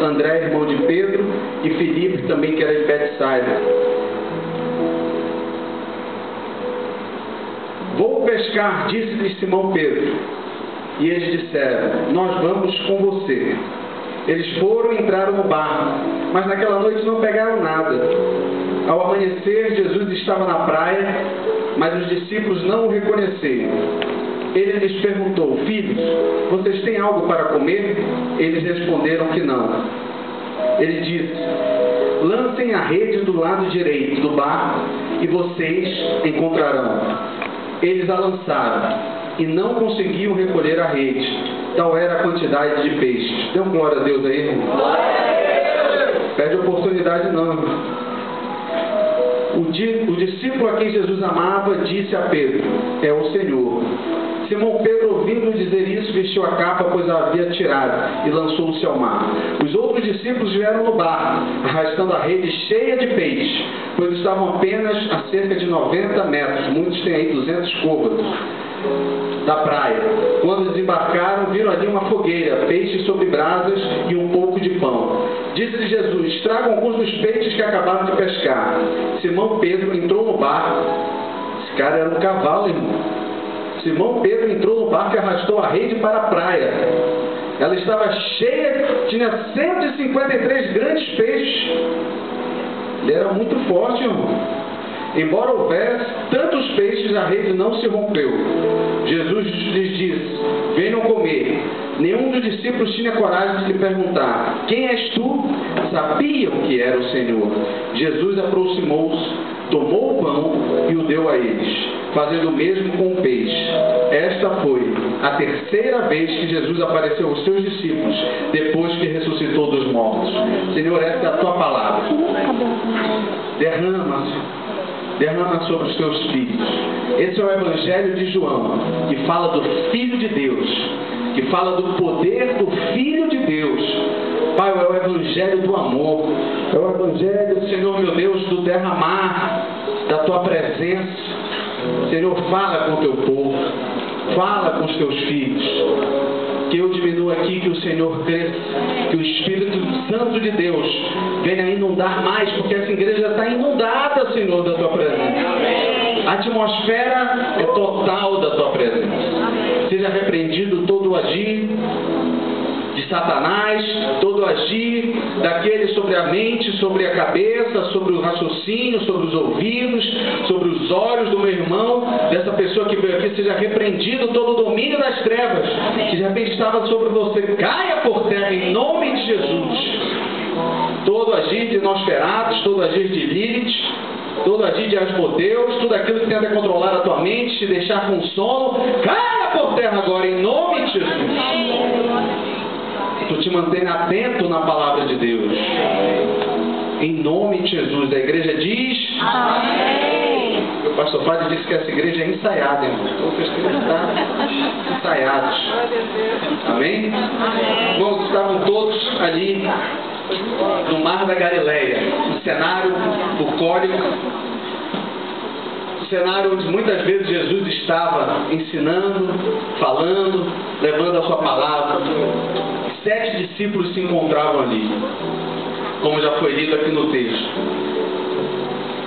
André, irmão de Pedro, e Filipe, também que era de Betsaida. Vou pescar, disse-lhes Simão Pedro. E eles disseram, nós vamos com você. Eles foram e entraram no barco, mas naquela noite não pegaram nada. Ao amanhecer, Jesus estava na praia, mas os discípulos não o reconheceram. Ele lhes perguntou, filhos, vocês têm algo para comer? Eles responderam que não. Ele disse, lancem a rede do lado direito do barco e vocês encontrarão. Eles a lançaram e não conseguiam recolher a rede. Tal era a quantidade de peixes. Dê uma glória a Deus aí, irmão. Pede oportunidade não, irmão. O discípulo a quem Jesus amava disse a Pedro, é o Senhor. Simão Pedro, ouvindo dizer isso, vestiu a capa, pois a havia tirado, e lançou-se ao mar. Os outros discípulos vieram no barco, arrastando a rede cheia de peixe, pois estavam apenas a cerca de 90 metros, muitos têm aí 200 côvados, da praia. Quando desembarcaram, viram ali uma fogueira, peixes sobre brasas e um pouco de pão. Disse-lhe Jesus, tragam alguns dos peixes que acabaram de pescar. Simão Pedro entrou no barco. Esse cara era um cavalo, irmão. Simão Pedro entrou no barco e arrastou a rede para a praia. Ela estava cheia, tinha 153 grandes peixes. Ele era muito forte, irmão. Embora houvesse tantos peixes, a rede não se rompeu. Jesus lhes disse, venham comer. Nenhum dos discípulos tinha coragem de lhe perguntar, quem és tu? Sabiam que era o Senhor. Jesus aproximou-se, tomou o pão e o deu a eles, fazendo o mesmo com o peixe. Esta foi a terceira vez que Jesus apareceu aos seus discípulos, depois que ressuscitou dos mortos. Senhor, essa é a tua palavra. Derrama sobre os teus filhos. Esse é o Evangelho de João, que fala do Filho de Deus, que fala do poder do Filho de Deus. Pai, é o Evangelho do amor, é o Evangelho, Senhor meu Deus, do derramar da tua presença. Senhor, fala com o teu povo, fala com os teus filhos. Que eu diminua aqui, que o Senhor cresça, que o Espírito Santo de Deus venha inundar mais, porque essa igreja está inundada, Senhor, da tua presença. A atmosfera é total da tua presença. Seja repreendido todo o agir de Satanás, todo o agir daquele sobre a mente, sobre a cabeça, sobre o raciocínio, sobre os ouvidos, sobre os olhos do meu irmão, dessa pessoa que veio aqui, seja repreendido todo o domínio das trevas, que de repente estava sobre você, caia por terra em nome de Jesus. Todo agir de Nosferatus, todo agir de Lilith, todo agir de Asmodeus, tudo aquilo que tenta controlar a tua mente, te deixar com sono, caia por terra agora em nome de Jesus. Tu te mantém atento na palavra de Deus. Em nome de Jesus. A igreja diz amém. O pastor Fábio disse que essa igreja é ensaiada, irmão. Então vocês têm que estar ensaiados. Amém? Irmãos, estavam todos ali no mar da Galileia, um cenário bucólico, um cenário onde muitas vezes Jesus estava ensinando, falando, levando a sua palavra. 7 discípulos se encontravam ali, como já foi lido aqui no texto.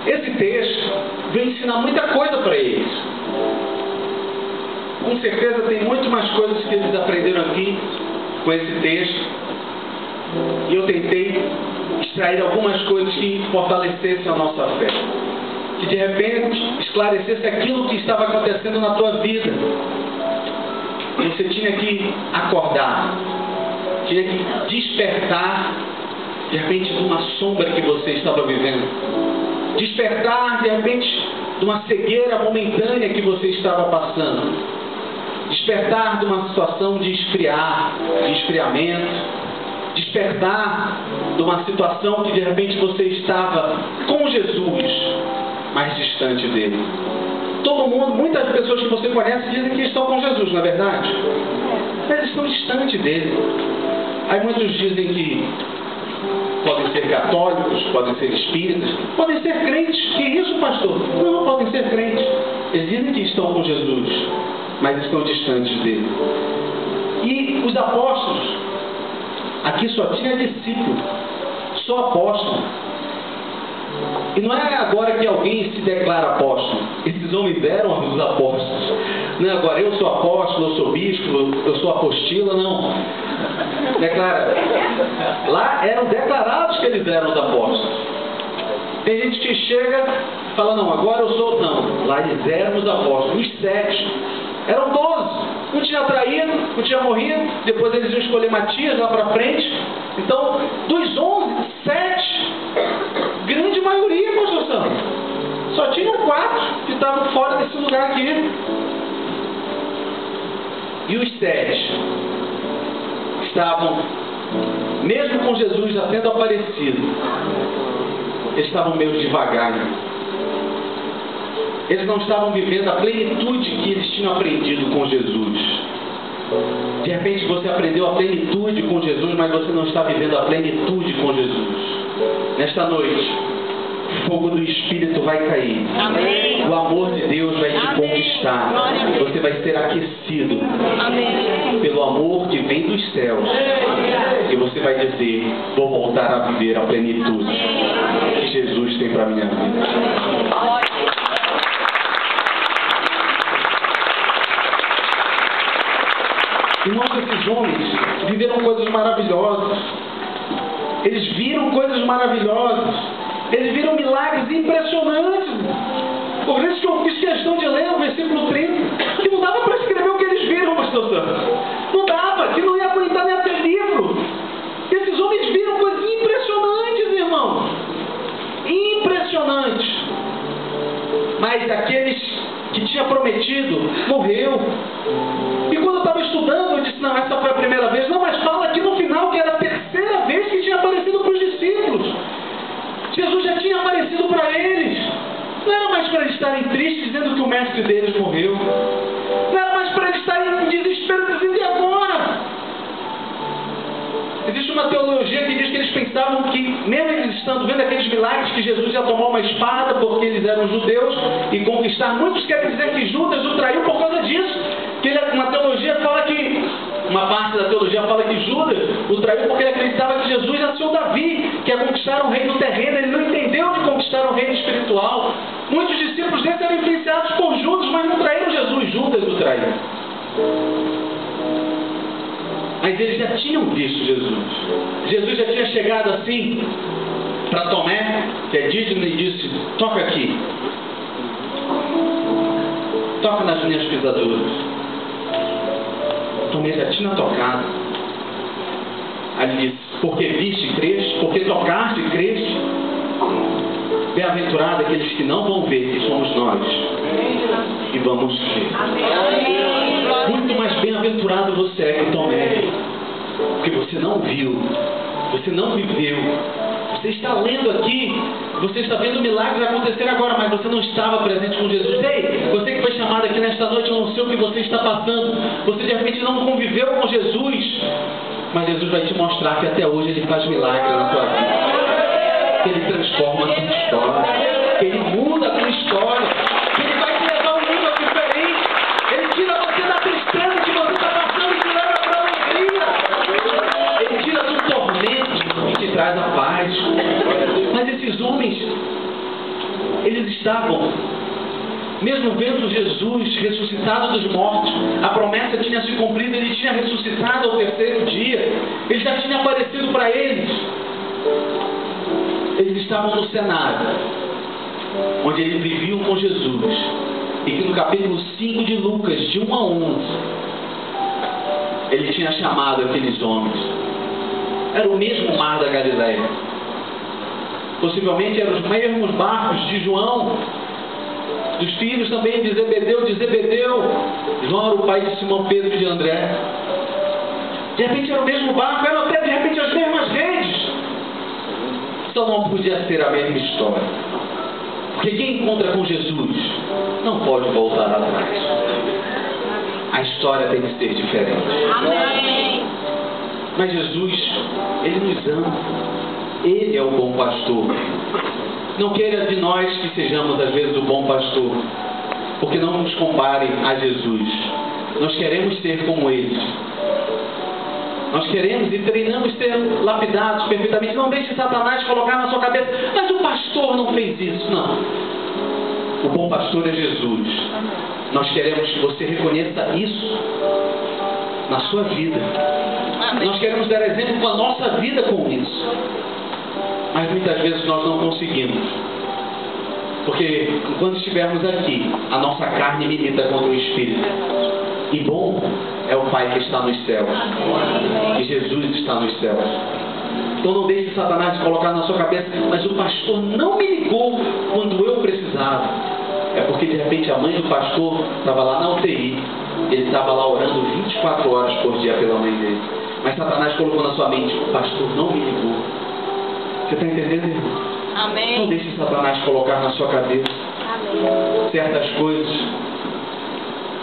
Esse texto vem ensinar muita coisa para eles. Com certeza tem muito mais coisas que eles aprenderam aqui com esse texto. E eu tentei extrair algumas coisas que fortalecessem a nossa fé. Que de repente esclarecesse aquilo que estava acontecendo na tua vida. Você tinha que acordar. Tinha que despertar, de repente, de uma sombra que você estava vivendo. Despertar, de repente, de uma cegueira momentânea que você estava passando. Despertar de uma situação de esfriamento. Despertar de uma situação que, de repente, você estava com Jesus, mais distante dele. Todo mundo, muitas pessoas que você conhece dizem que estão com Jesus, não é verdade? Mas estão distantes dele. Aí muitos dizem que podem ser católicos, podem ser espíritas, podem ser crentes. Que isso, pastor? Não, podem ser crentes. Eles dizem que estão com Jesus, mas estão distantes dele. E os apóstolos Aqui só tinha discípulo, só apóstolo. E não é agora que alguém se declara apóstolo. Esses homens eram os apóstolos. Não é agora, eu sou apóstolo, eu sou bispo, eu sou apostila, não. Declara. Lá eram declarados que eles eram os apóstolos. Tem gente que chega e fala, não, agora eu sou... Não, lá eles eram os apóstolos, os 7. Eram 12. Um tinha traído, um tinha morrido. Depois eles iam escolher Matias lá para frente. Então, dos 11, 7, grande maioria, pastor Santos. Só tinham 4 que estavam fora desse lugar aqui. E os 7 estavam, mesmo com Jesus já tendo aparecido, eles estavam meio devagar. Eles não estavam vivendo a plenitude que eles tinham aprendido com Jesus. De repente você aprendeu a plenitude com Jesus, mas você não está vivendo a plenitude com Jesus. Nesta noite, o fogo do Espírito vai cair. Amém. O amor de Deus vai te Amém. conquistar. Você vai ser aquecido Amém. pelo amor que vem dos céus. E você vai dizer, vou voltar a viver a plenitude que Jesus tem para a minha vida. Irmãos, esses homens viveram coisas maravilhosas. Eles viram coisas maravilhosas. Eles viram milagres impressionantes. Por isso que eu fiz questão de ler o versículo 30, que não dava para escrever o que eles viram, pastor Santos. Não dava, que não ia aguentar nem até livro. Esses homens viram coisas impressionantes, irmão. Impressionantes. Mas aqueles que tinha prometido morreu. E quando eu estava estudando, eu disse, não, essa foi a primeira vez. Não, mas fala aqui no final que era a terceira vez que tinha aparecido para os discípulos. Jesus já tinha aparecido para eles. Não era mais para eles estarem tristes dizendo que o mestre deles morreu. Não era mais para eles estarem em desespero dizendo, e agora? Existe uma teologia que diz que eles pensavam que, mesmo eles estando vendo aqueles milagres, que Jesus ia tomar uma espada porque eles eram judeus e conquistar. Muitos querem dizer que Judas o traiu por causa disso. Que uma teologia fala que, uma parte da teologia fala que Judas o traiu porque ele acreditava que Jesus ia ser o Davi, que ia conquistar um reino terreno. Ele não entendeu de conquistar um reino espiritual. Muitos discípulos desses eram influenciados por Judas, mas não traíram Jesus. Judas o traiu. Mas eles já tinham visto Jesus. Jesus já tinha chegado assim para Tomé, que é dízimo, e disse, toca aqui. Toca nas minhas pisaduras. Tomé já tinha tocado. Aí ele disse, porque viste e creste, porque tocaste e creste. Bem-aventurado aqueles que não vão ver, que somos nós. E vamos ver. Muito mais bem-aventurado você é que Tomé. Porque você não viu. Você não viveu. Você está lendo aqui. Você está vendo milagres acontecer agora, mas você não estava presente com Jesus. Ei, você que foi chamado aqui nesta noite, eu não sei o que você está passando. Você de repente não conviveu com Jesus. Mas Jesus vai te mostrar que até hoje Ele faz milagres na tua vida. Que Ele transforma a tua história. Que Ele muda a tua história. Que Ele vai te levar a um nível diferente. Ele tira você da tristeza que você está passando e te leva para a alegria. Ele tira do tormento e te traz a paz. Mas esses homens, eles estavam, mesmo vendo Jesus ressuscitado dos mortos, a promessa tinha se cumprido, Ele tinha ressuscitado ao terceiro dia, Ele já tinha aparecido para eles. Eles estavam no cenário onde eles viviam com Jesus, e que no capítulo 5 de Lucas, de 1 a 11, Ele tinha chamado aqueles homens. Era o mesmo mar da Galileia. Possivelmente eram os mesmos barcos de João, dos filhos também de Zebedeu. João era o pai de Simão Pedro e de André. De repente era o mesmo barco, eram até de repente as mesmas redes. Só não podia ser a mesma história. Porque quem encontra com Jesus não pode voltar atrás. A história tem que ser diferente. Amém. Mas Jesus, Ele nos ama. Ele é o bom pastor. Não queira de nós que sejamos às vezes o bom pastor, porque não nos compare a Jesus. Nós queremos ser como Ele. Nós queremos e treinamos ser lapidados perfeitamente. Não deixe Satanás colocar na sua cabeça, mas o pastor não fez isso. Não. O bom pastor é Jesus. Nós queremos que você reconheça isso na sua vida. Nós queremos dar exemplo com a nossa vida com isso. Mas muitas vezes nós não conseguimos. Porque enquanto estivermos aqui, a nossa carne milita contra o Espírito. E bom é o Pai que está nos céus. E Jesus está nos céus. Então não deixe Satanás colocar na sua cabeça, mas o pastor não me ligou quando eu precisava. É porque de repente a mãe do pastor estava lá na UTI. Ele estava lá orando 24 horas por dia pela mãe dele. Mas Satanás colocou na sua mente, o pastor não me ligou. Você está entendendo, irmão? Amém. Não deixe Satanás colocar na sua cabeça certas coisas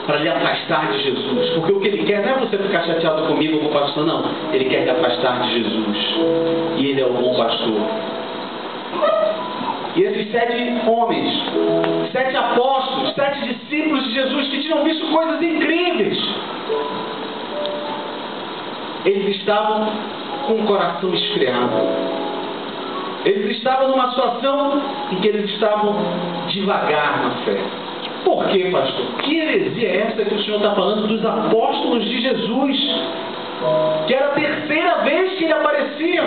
para lhe afastar de Jesus. Porque o que ele quer não é você ficar chateado comigo ou com o pastor, não. Ele quer te afastar de Jesus. E ele é o bom pastor. E esses 7 homens, 7 apóstolos, 7 discípulos de Jesus que tinham visto coisas incríveis, eles estavam com o coração esfriado. Eles estavam numa situação em que eles estavam devagar na fé. Por quê, pastor? Que heresia é essa que o Senhor está falando dos apóstolos de Jesus? Que era a terceira vez que ele aparecia.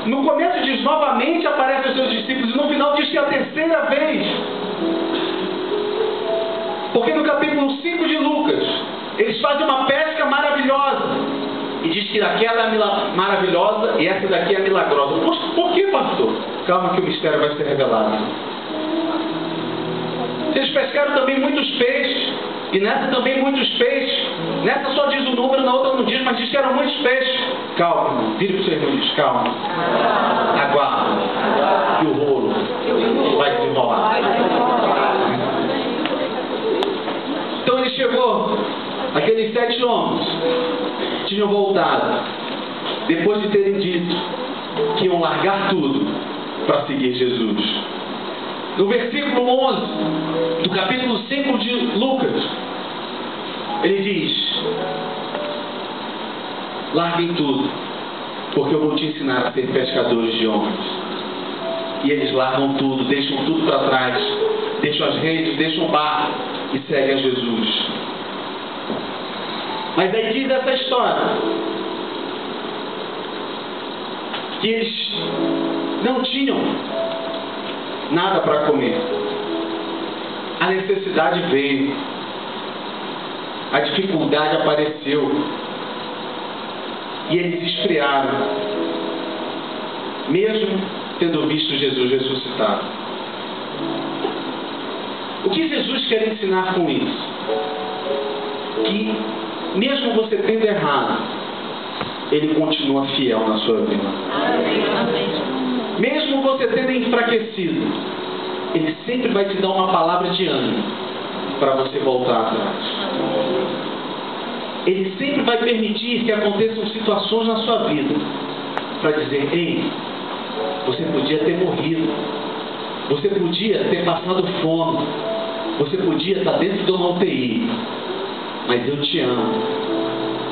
No começo diz, novamente aparecem os seus discípulos. E no final diz que é a terceira vez. Porque no capítulo 5 de Lucas, eles fazem uma pesca maravilhosa. E diz que aquela é maravilhosa e essa daqui é milagrosa. Por que, pastor? Calma que o mistério vai ser revelado. Eles pescaram também muitos peixes. E nessa também muitos peixes. Nessa só diz o número, na outra não diz, mas diz que eram muitos peixes. Calma, irmão. Vira para o seu irmão e diz, calma. Aguarda. E o rolo vai desenrolar. Então ele chegou. Aqueles 7 homens tinham voltado, depois de terem dito que iam largar tudo para seguir Jesus. No versículo 11 do capítulo 5 de Lucas, ele diz: larguem tudo, porque eu vou te ensinar a ser pescadores de homens. E eles largam tudo, deixam tudo para trás, deixam as redes, deixam o barco e seguem a Jesus. Mas aí diz essa história que eles não tinham nada para comer. A necessidade veio. A dificuldade apareceu. E eles esfriaram. Mesmo tendo visto Jesus ressuscitado. O que Jesus quer ensinar com isso? Que mesmo você tendo errado, Ele continua fiel na sua vida. Mesmo você tendo enfraquecido, Ele sempre vai te dar uma palavra de ânimo para você voltar atrás. Ele sempre vai permitir que aconteçam situações na sua vida para dizer: ei, você podia ter morrido, você podia ter passado fome, você podia estar dentro de uma UTI, mas eu te amo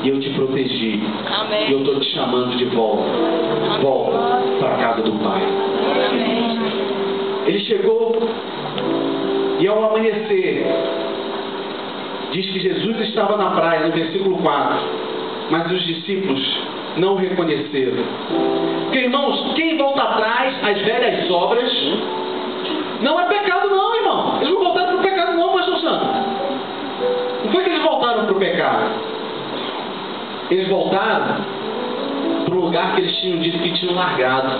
e eu te protegi. Amém. E eu estou te chamando de volta. Amém. Volta para a casa do Pai. Amém. Ele chegou e ao amanhecer diz que Jesus estava na praia, no versículo 4, mas os discípulos não o reconheceram. Porque, irmãos, quem volta atrás às velhas obras não é pecado não, irmão. Eles não voltaram para o pecado não, pastor Santo. Não foi que eles voltaram para o pecado. Eles voltaram para o lugar que eles tinham dito que tinham largado.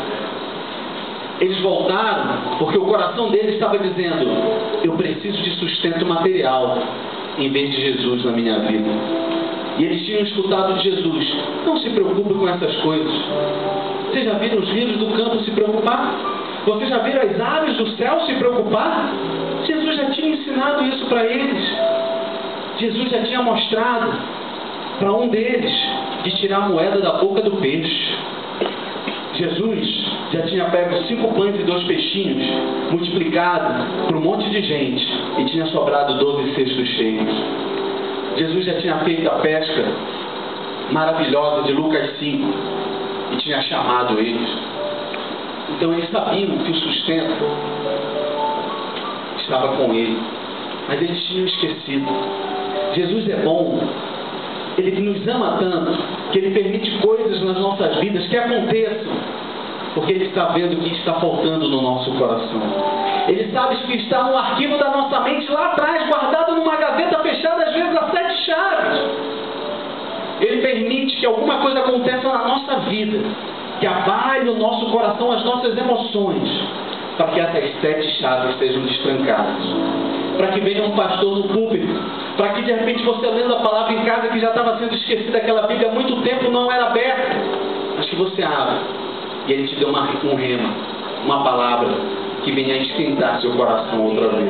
Eles voltaram porque o coração deles estava dizendo: eu preciso de sustento material em vez de Jesus na minha vida. E eles tinham escutado de Jesus: não se preocupe com essas coisas. Vocês já viram os lírios do campo se preocupar? Vocês já viram as aves do céu se preocupar? Jesus já tinha ensinado isso para eles. Jesus já tinha mostrado para um deles de tirar a moeda da boca do peixe. Jesus já tinha pego 5 pães e 2 peixinhos, multiplicado para um monte de gente, e tinha sobrado 12 cestos cheios. Jesus já tinha feito a pesca maravilhosa de Lucas 5 e tinha chamado eles. Então eles sabiam que o sustento estava com ele, mas eles tinham esquecido. Jesus é bom, Ele nos ama tanto que Ele permite coisas nas nossas vidas que aconteçam, porque Ele está vendo o que está faltando no nosso coração. Ele sabe que está no arquivo da nossa mente lá atrás, guardado numa gaveta fechada, às vezes a 7 chaves. Ele permite que alguma coisa aconteça na nossa vida, que abale o nosso coração, as nossas emoções, para que essas 7 chaves sejam destrancadas. Para que venha um pastor no púlpito, para que de repente você lendo a palavra em casa que já estava sendo esquecida, aquela Bíblia há muito tempo não era aberta, mas que você abra e Ele te dê um rema, uma palavra que venha a esquentar seu coração outra vez.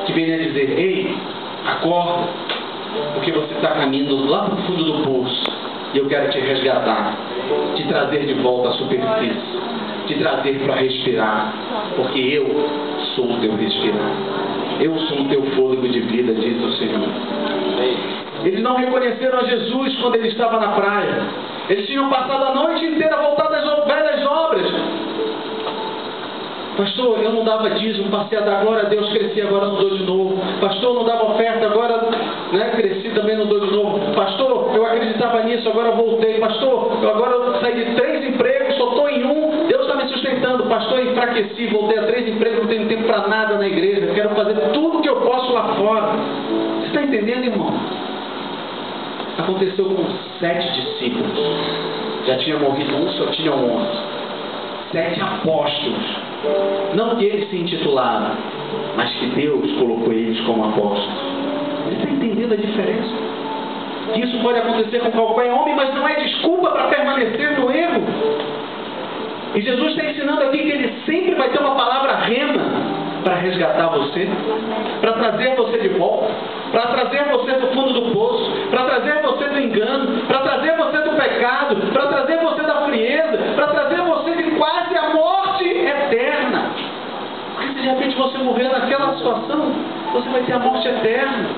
Que venha a dizer: ei, acorda, porque você está caminhando lá para o fundo do poço e eu quero te resgatar, te trazer de volta à superfície, te trazer para respirar, porque eu sou o teu respirar, eu sou o teu fôlego de vida, diz o Senhor. Eles não reconheceram a Jesus quando Ele estava na praia. Eles tinham passado a noite inteira voltados às velhas obras. Pastor, eu não dava dízimo, passei a dar glória a Deus, cresci, agora não dou de novo. Pastor, não dava oferta, agora cresci, também não dou de novo. Pastor, eu acreditava nisso, agora voltei. Pastor, agora eu saí de 3 empregos, só estou em um, Deus está me sustentando. Pastor, eu enfraqueci, voltei a 3 empregos, não tenho tempo para nada na igreja, quero fazer tudo que eu posso lá fora. Você está entendendo, irmão? Aconteceu com 7 discípulos. Já tinha morrido um, só tinham 11. 7 apóstolos. Não que eles se intitularam, mas que Deus colocou eles como apóstolos. Você está entendendo a diferença? Que isso pode acontecer com qualquer homem, mas não é desculpa para permanecer no erro. E Jesus está ensinando aqui que Ele sempre vai ter uma palavra rema para resgatar você, para trazer você de volta, para trazer você do fundo do poço, para trazer você do engano, para trazer você do pecado, para trazer você da frieza, para trazer você de quase a morte eterna. Porque se de repente você morrer naquela situação, você vai ter a morte eterna.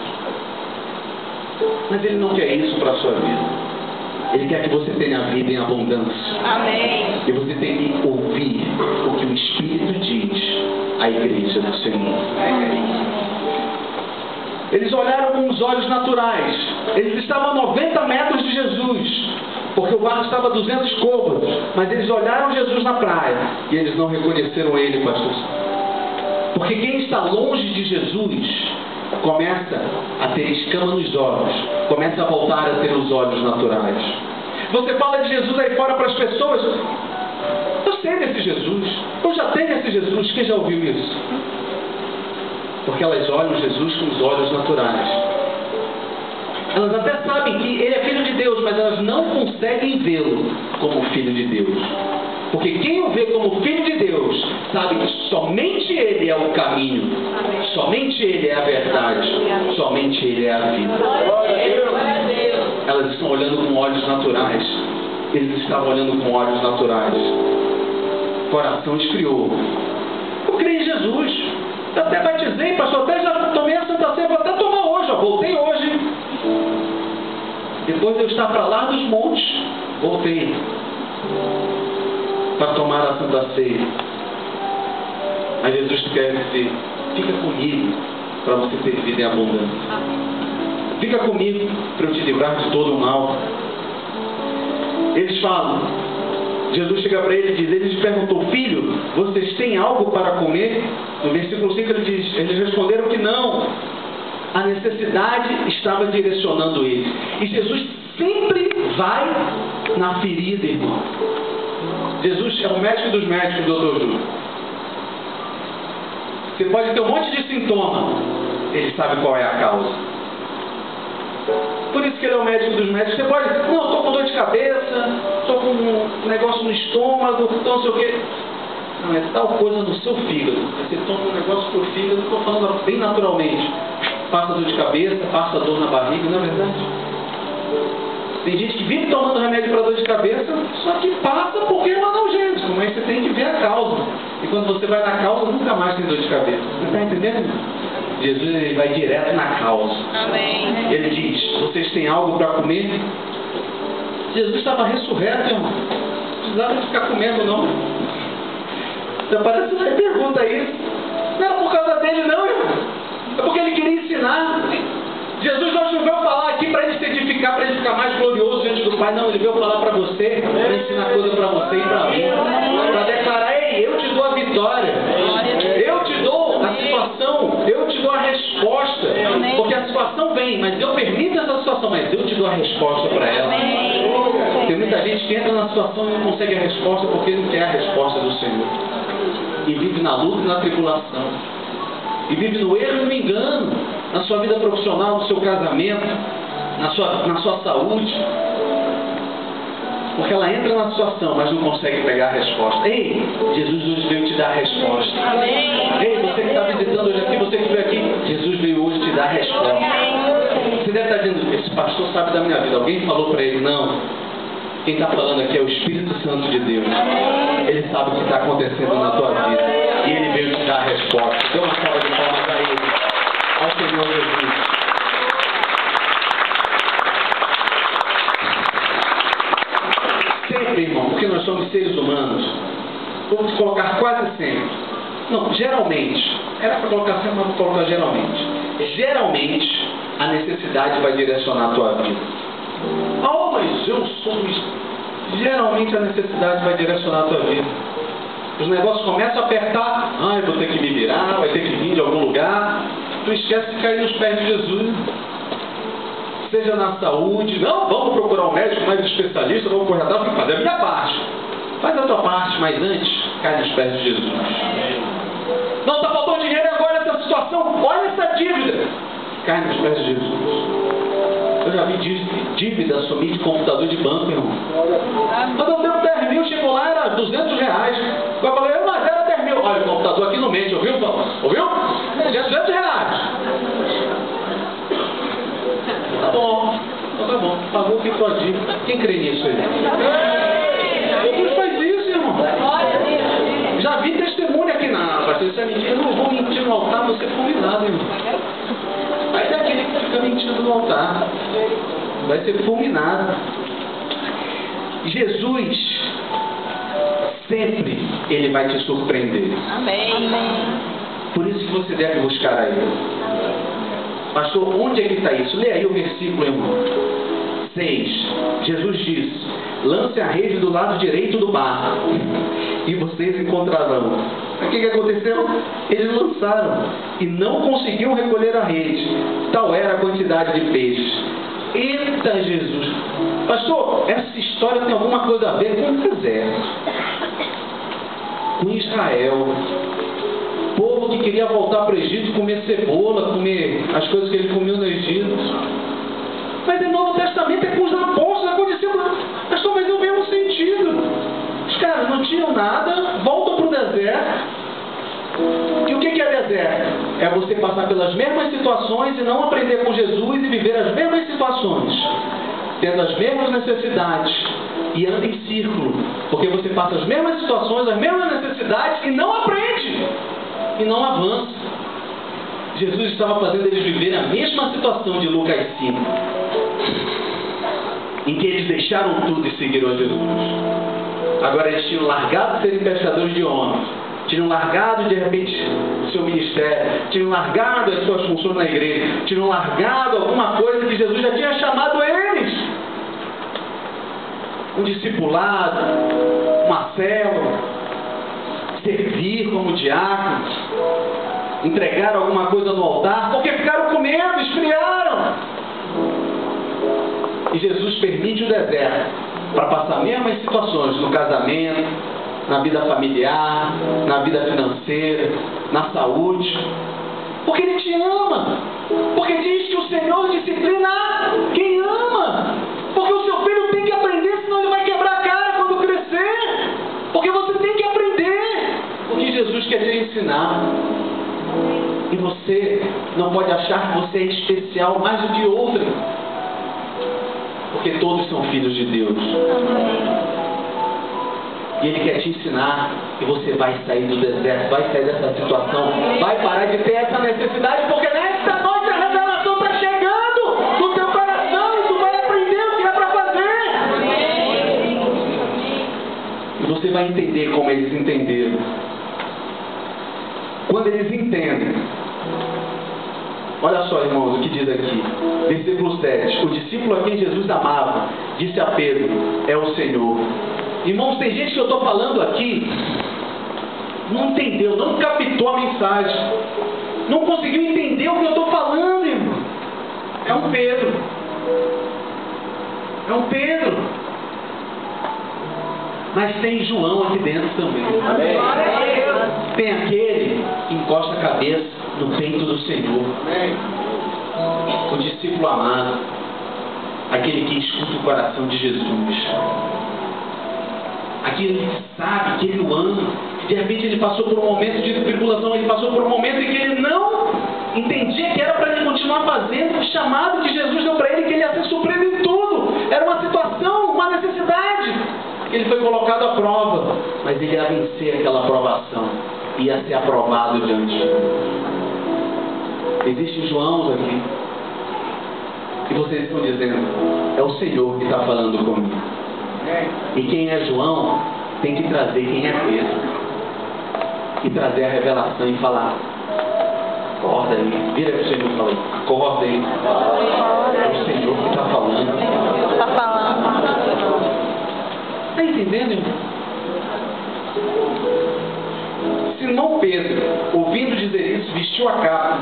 Mas Ele não quer isso para a sua vida. Ele quer que você tenha a vida em abundância. Amém. E você tem que ouvir o que o Espírito diz à igreja do Senhor. Eles olharam com os olhos naturais. Eles estavam a 90 metros de Jesus, porque o barco estava a 200 côvados. Mas eles olharam Jesus na praia e eles não reconheceram Ele, pastor. Porque quem está longe de Jesus começa a ter escama nos olhos, começa a voltar a ter os olhos naturais. Você fala de Jesus aí fora para as pessoas: eu sei desse Jesus, eu já tenho esse Jesus. Quem já ouviu isso? Porque elas olham Jesus com os olhos naturais. Elas até sabem que Ele é Filho de Deus, mas elas não conseguem vê-lo como Filho de Deus. Porque quem o vê como Filho de Deus sabe que somente Ele é o caminho, somente Ele é a verdade, somente Ele é a vida. Elas estão olhando com olhos naturais. Eles estavam olhando com olhos naturais. O coração esfriou. Eu creio em Jesus. Eu até batizei, pastor, até já tomei a Santa Ceia, vou até tomar hoje, voltei hoje. Depois de eu estar para lá dos montes, voltei para tomar a Santa Ceia. Mas Jesus quer dizer: fica comigo para você ter vida em abundância. Fica comigo para eu te livrar de todo o mal. Eles falam, Jesus chega para ele e diz, ele lhes perguntou: filho, vocês têm algo para comer? No versículo 5 ele diz, eles responderam que não. A necessidade estava direcionando eles. E Jesus sempre vai na ferida, irmão. Jesus é o médico dos médicos, doutor Júlio. Você pode ter um monte de sintoma, Ele sabe qual é a causa. Por isso que Ele é o médico dos médicos. Você pode, não, estou com dor de cabeça, estou com um negócio no estômago, então não sei o quê. Não, é tal coisa no seu fígado. Você toma um negócio pro fígado, estou falando bem naturalmente. Passa dor de cabeça, passa dor na barriga, não é verdade? Tem gente que vive tomando remédio para dor de cabeça, só que passa porque é um analgésico, mas você tem que ver a causa. E quando você vai na causa, nunca mais tem dor de cabeça. Você está entendendo? Jesus ele vai direto na causa. Amém. Ele diz: vocês têm algo para comer? Jesus estava ressurreto, irmão. Não precisava de ficar comendo, não. Então parece que você pergunta isso. Não era por causa dele, não, irmão. É porque ele queria ensinar. Jesus não veio falar aqui para ele se edificar, para ele ficar mais glorioso diante do Pai. Não, ele veio falar para você, para ensinar coisa para você e para mim. Para declarar: ei, eu te dou a vitória. Eu te dou a situação. Eu te dou a resposta. Porque a situação vem, mas eu permito essa situação, mas eu te dou a resposta para ela. Tem muita gente que entra na situação e não consegue a resposta porque não quer a resposta do Senhor. E vive na luta e na tribulação. E vive no erro e no engano. Na sua vida profissional, no seu casamento, na sua saúde. Porque ela entra na situação, mas não consegue pegar a resposta. Ei, Jesus hoje veio te dar a resposta. Ei, você que está visitando hoje aqui, você que veio aqui, Jesus veio hoje te dar a resposta. Você deve estar dizendo: esse pastor sabe da minha vida. Alguém falou para ele? Não. Quem está falando aqui é o Espírito Santo de Deus. Ele sabe o que está acontecendo na tua vida. E ele veio te dar a resposta. Dê uma salva de palmas a ele. Ao Senhor Jesus. Sempre, irmão, porque nós somos seres humanos. Vamos colocar quase sempre. Não, geralmente. Era para colocar sempre, mas vou colocar geralmente. Geralmente, a necessidade vai direcionar a tua vida. Oh, mas eu sou... Geralmente a necessidade vai direcionar a tua vida. Os negócios começam a apertar. Eu vou ter que me virar, vai ter que vir de algum lugar. Tu esquece de cair nos pés de Jesus. Seja na saúde. Não, vamos procurar um médico, mais especialista, vamos correr atrás, vamos fazer a minha parte. Faz a tua parte, mas antes, cai nos pés de Jesus. Não, está faltando dinheiro agora nessa situação. Olha essa dívida. Cai nos pés de Jesus. Eu já vi dívida assumir de computador de banco, irmão. Mas eu tenho 10 mil, chegou lá, era 200 reais. Eu falei: mas era 10 mil. Olha, o computador aqui não mente, ouviu, Paulo? Ouviu? 200 reais. Tá bom, então tá bom. Pagou o que pode. Quem crê nisso aí? Quem faz isso, irmão? Já vi testemunho aqui na pastor. Isso é mentira. Eu não vou mentir no altar, você é fulminado, irmão. Aí é aquele que fica mentindo no altar. Vai ser fulminado. Jesus, sempre, Ele vai te surpreender. Amém. Por isso que você deve buscar a Ele. Pastor, onde é que está isso? Lê aí o versículo, irmão. 6. Jesus disse: lance a rede do lado direito do mar e vocês encontrarão. O que aconteceu? Eles lançaram e não conseguiam recolher a rede. Tal era a quantidade de peixes. Eita Jesus! Pastor, essa história tem alguma coisa a ver com o deserto, com Israel. Povo que queria voltar para o Egito, comer cebola, comer as coisas que ele comia no Egito. Mas no Novo Testamento é com os apóstolos, aconteceu. Pastor, mas é o mesmo sentido. Os caras não tinham nada, voltam para o deserto. E o que é deserto? É você passar pelas mesmas situações e não aprender com Jesus e viver as mesmas situações, tendo as mesmas necessidades e anda em círculo, porque você passa as mesmas situações, as mesmas necessidades e não aprende e não avança. Jesus estava fazendo eles viver a mesma situação de Lucas 5, em que eles deixaram tudo e seguiram a Jesus. Agora eles tinham largado de serem pescadores de homens, tinham largado de repente o seu ministério, tinham largado as suas funções na igreja, tinham largado alguma coisa que Jesus já tinha chamado eles. Um discipulado, uma célula, servir como diácono, entregar alguma coisa no altar, porque ficaram com medo, esfriaram. E Jesus permite o deserto para passar as mesmas situações no casamento, na vida familiar, na vida financeira, na saúde, porque Ele te ama, porque diz que o Senhor disciplina quem ama, porque o seu filho tem que aprender, senão ele vai quebrar a cara quando crescer, porque você tem que aprender o que Jesus quer te ensinar. E você não pode achar que você é especial mais do que outro, porque todos são filhos de Deus. E Ele quer te ensinar que você vai sair do deserto, vai sair dessa situação, vai parar de ter essa necessidade, porque nesta noite a revelação está chegando no teu coração e tu vai aprender o que é para fazer. E você vai entender como eles entenderam. Quando eles entendem, olha só, irmãos, o que diz aqui, versículo 7. O discípulo a quem Jesus amava disse a Pedro: é o Senhor. Irmãos, tem gente que eu estou falando aqui não entendeu, não captou a mensagem, não conseguiu entender o que eu estou falando, irmão. É um Pedro. É um Pedro. Mas tem João aqui dentro também. Amém. Tem aquele que encosta a cabeça no peito do Senhor. Amém. O discípulo amado. Aquele que escuta o coração de Jesus. Aquele que sabe que ele o ama. De repente ele passou por um momento de tribulação. Ele passou por um momento em que ele não entendia que era para ele continuar fazendo o chamado que Jesus deu para ele, que ele ia ser suprido em tudo. Era uma situação, uma necessidade. Ele foi colocado à prova, mas ele ia vencer aquela provação, ia ser aprovado diante. Existem Joãos aqui, e vocês estão dizendo: é o Senhor que está falando comigo. E quem é João tem que trazer quem é Pedro, e trazer a revelação e falar: acorda aí, vira para o Senhor e fala: acorda aí, é o Senhor que está falando. Está falando. Está entendendo, irmão? Simão Pedro, ouvindo dizer isso, vestiu a capa,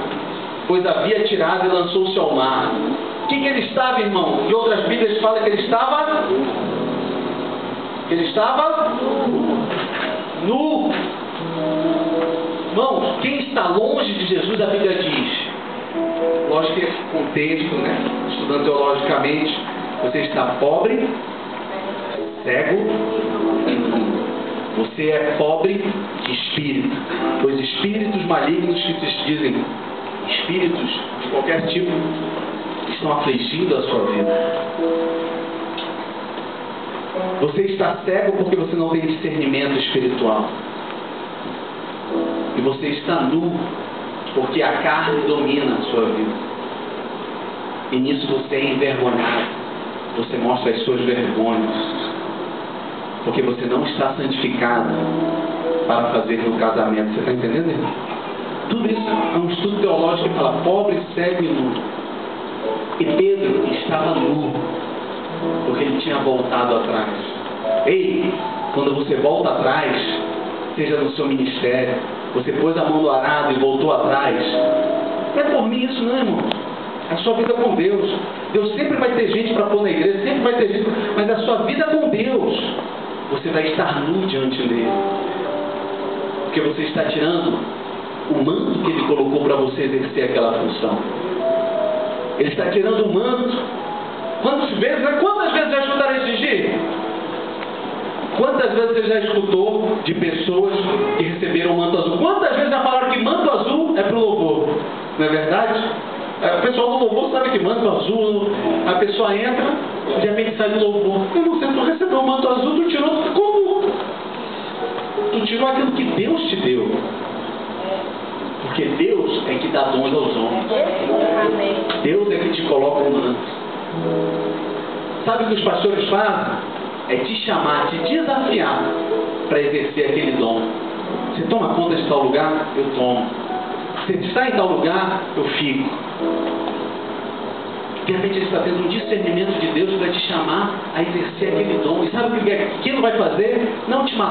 pois havia tirado e lançou-se ao mar. O que ele estava, irmão? Em outras Bíblias fala que ele estava... Ele estava nu. Irmãos, quem está longe de Jesus, a Bíblia diz, lógico que esse contexto, né? Estudando teologicamente, você está pobre, cego, você é pobre de espírito, pois espíritos malignos que se dizem espíritos de qualquer tipo estão afligindo a sua vida. Você está cego porque você não tem discernimento espiritual, e você está nu porque a carne domina a sua vida, e nisso você é envergonhado, você mostra as suas vergonhas, porque você não está santificado para fazer no casamento. Você está entendendo, irmão? Tudo isso é um estudo teológico que fala pobre, cego e nu. E Pedro estava nu, porque ele tinha voltado atrás. Ei, quando você volta atrás, seja no seu ministério, você pôs a mão no arado e voltou atrás, não é por mim isso não, irmão. A sua vida com Deus. Deus sempre vai ter gente para pôr na igreja, sempre vai ter gente, mas a sua vida com Deus, você vai estar nu diante dele, porque você está tirando o manto que ele colocou para você exercer aquela função. Ele está tirando o manto. Quantas vezes já escutaram isso de? Quantas vezes você já escutou de pessoas que receberam o manto azul? Quantas vezes já falaram que manto azul é para o louvor? Não é verdade? O pessoal do louvor sabe que manto azul, a pessoa entra, de repente sai do louvor. Eu não sei, tu recebeu o manto azul, tu tirou como? Tu tirou aquilo que Deus te deu. Porque Deus é que dá dons aos homens. Deus é que te coloca o manto. Sabe o que os pastores fazem? É te chamar, te desafiar para exercer aquele dom. Você toma conta de tal lugar? Eu tomo. Você está em tal lugar? Eu fico. De repente ele está tendo um discernimento de Deus para te chamar a exercer aquele dom. E sabe o que aquilo vai fazer? Não te matar.